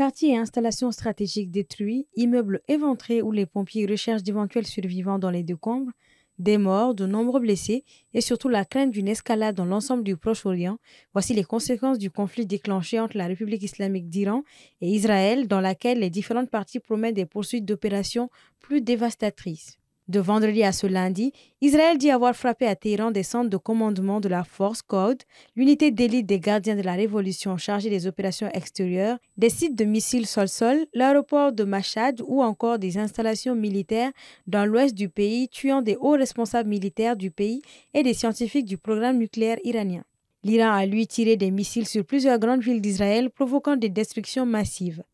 Quartiers et installations stratégiques détruits, immeubles éventrés où les pompiers recherchent d'éventuels survivants dans les décombres, des morts, de nombreux blessés et surtout la crainte d'une escalade dans l'ensemble du Proche-Orient, voici les conséquences du conflit déclenché entre la République islamique d'Iran et Israël, dans laquelle les différentes parties promettent des poursuites d'opérations plus dévastatrices. De vendredi à ce lundi, Israël dit avoir frappé à Téhéran des centres de commandement de la force Code, l'unité d'élite des gardiens de la révolution chargée des opérations extérieures, des sites de missiles sol-sol, l'aéroport de Mashhad ou encore des installations militaires dans l'ouest du pays, tuant des hauts responsables militaires du pays et des scientifiques du programme nucléaire iranien. L'Iran a lui tiré des missiles sur plusieurs grandes villes d'Israël, provoquant des destructions massives.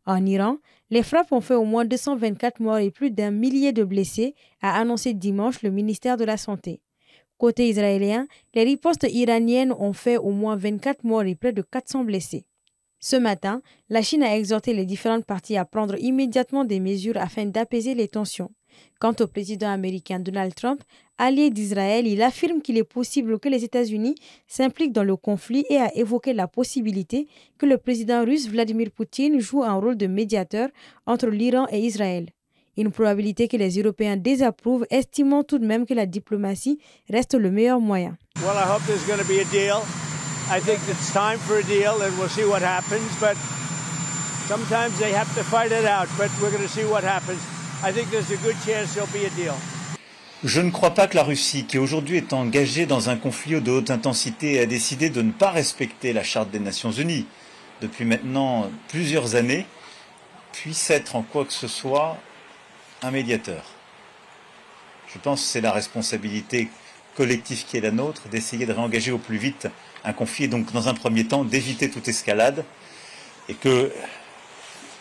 En Iran, les frappes ont fait au moins 224 morts et plus d'un millier de blessés, a annoncé dimanche le ministère de la Santé. Côté israélien, les ripostes iraniennes ont fait au moins 24 morts et près de 400 blessés. Ce matin, la Chine a exhorté les différentes parties à prendre immédiatement des mesures afin d'apaiser les tensions. Quant au président américain Donald Trump, allié d'Israël, il affirme qu'il est possible que les États-Unis s'impliquent dans le conflit et a évoqué la possibilité que le président russe Vladimir Poutine joue un rôle de médiateur entre l'Iran et Israël. Une probabilité que les Européens désapprouvent, estimant tout de même que la diplomatie reste le meilleur moyen. Well, I hope there's going to be a deal. I think it's time for a deal and we'll see what happens, but sometimes they have to fight it out, but we're going to see what happens. I think there's a good chance there'll be a deal. Je ne crois pas que la Russie, qui aujourd'hui est engagée dans un conflit de haute intensité, a décidé de ne pas respecter la Charte des Nations Unies depuis maintenant plusieurs années, puisse être en quoi que ce soit un médiateur. Je pense que c'est la responsabilité collective qui est la nôtre d'essayer de réengager au plus vite un conflit et donc dans un premier temps d'éviter toute escalade et que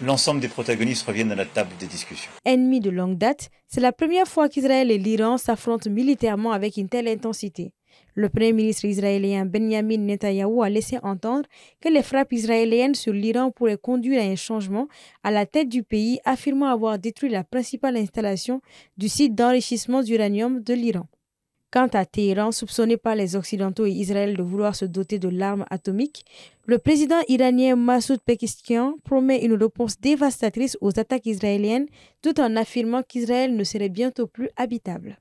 l'ensemble des protagonistes reviennent à la table des discussions. Ennemis de longue date, c'est la première fois qu'Israël et l'Iran s'affrontent militairement avec une telle intensité. Le Premier ministre israélien Benjamin Netanyahou a laissé entendre que les frappes israéliennes sur l'Iran pourraient conduire à un changement à la tête du pays, affirmant avoir détruit la principale installation du site d'enrichissement d'uranium de l'Iran. Quant à Téhéran, soupçonné par les Occidentaux et Israël de vouloir se doter de l'arme atomique, le président iranien Massoud Pezeshkian promet une réponse dévastatrice aux attaques israéliennes tout en affirmant qu'Israël ne serait bientôt plus habitable.